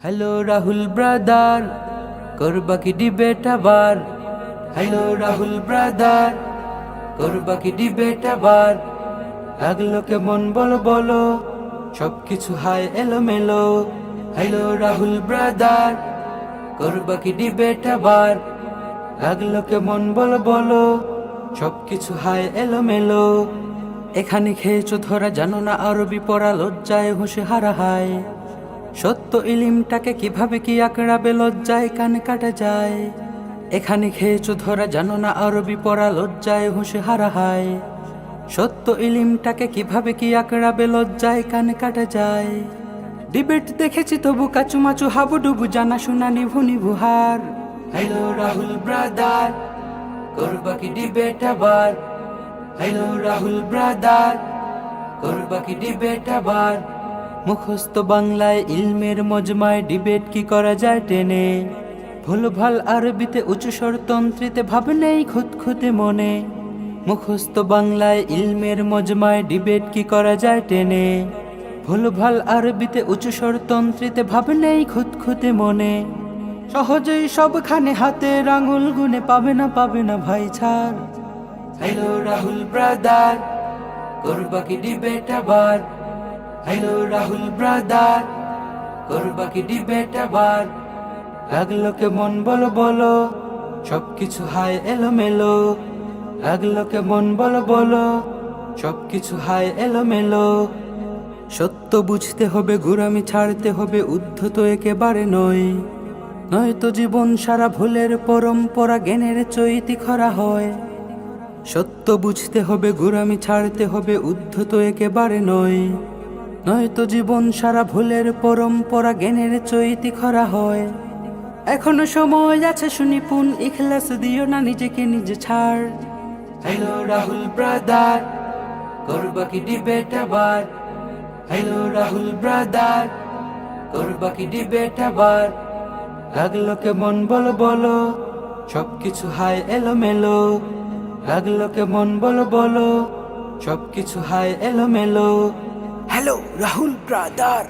Hello Rahul brother, করবা কি debate আবার? হ্যালো রাহুল ব্রাদার, করবা কি ডিবেট আবার? লাগলো কেমন বলো বলো, সবকিছু হায় এলোমেলো। হ্যালো রাহুল ব্রাদার, করবা কি ডিবেট আবার? লাগলো কেমন বলো বলো, সবকিছু হায় এলোমেলো। এখানে খেয়েছো ধরা, জানো না আরবি পড়া, লজ্জায় হুঁশে হারা হায়। সত্য ইলিমটাকে কিভাবে কি আঁকড়াবে, লজ্জায় কান কাটা যায়। এখানে খেয়েছো ধরা, জানো না আরবি পড়া, লজ্জায় হুঁশে হারা হায়। সত্য ইলিমটাকে কিভাবে কি আঁকড়াবে, লজ্জায় কান কাটা যায়। ডিবেট দেখেছি তবু কাচুমাচু হাবুডুবু, জানা শোনা নিভু নিভু হার। হ্যালো রাহুল ব্রাদার, করবা কি ডিবেট আবার? হ্যালো রাহুল ব্রাদার, করবা কি ডিবেট আবার? মুখস্থ বাংলায় ইলমের মজমায় ডিবেট কি করা যায় টেনে? ভুলভাল আরবিতে উঁচু স্বরতন্ত্রীতে ভাব নেই খুঁতখুঁতে মনে। মুখস্থ বাংলায় ইলমের মজমায় ডিবেট কি করা যায় টেনে? ভুলভাল আরবিতে উঁচু স্বরতন্ত্রীতে ভাব নেই খুঁতখুঁতে মনে। সহজেই সবখানে হাতের আঙুল গুনে পাবে না ভাই ছাড়। হ্যালো রাহুল ব্রাদার, করবা কি ডিবেট আবার? হ্যালো রাহুল ব্রাদার, করবা কি ডিবেট আবার? লাগলো কেমন বলো বলো, সবকিছু হায় এলোমেলো। লাগলো কেমন বলো বলো, সবকিছু হায় এলোমেলো। সত্য বুঝতে হবে, গোঁড়ামি ছাড়তে হবে, উদ্ধত একেবারে নয়। নয়তো জীবন সারা ভুলের পরম্পরা, জ্ঞানের চৈতি খরা হয়। সত্য বুঝতে হবে, গোঁড়ামি ছাড়তে হবে, উদ্ধত একেবারে নয়। নয়তো জীবন সারা ভুলের পরম্পরা, জ্ঞানের চৈতি খরা হয়। এখনো সময় আছে, সুনিপুণ ইখলাস দিও না, নিজেকে নিজে ছাড়। হ্যালো রাহুল ব্রাদার, করবা কি ডিবেট আবার? হ্যালো রাহুল ব্রাদার, করবা কি ডিবেট আবার? লাগলো কেমন বলো বলো, সবকিছু হায় এলোমেলো। লাগলো কেমন বলো বলো, সবকিছু হায় এলোমেলো। Hello Rahul brother.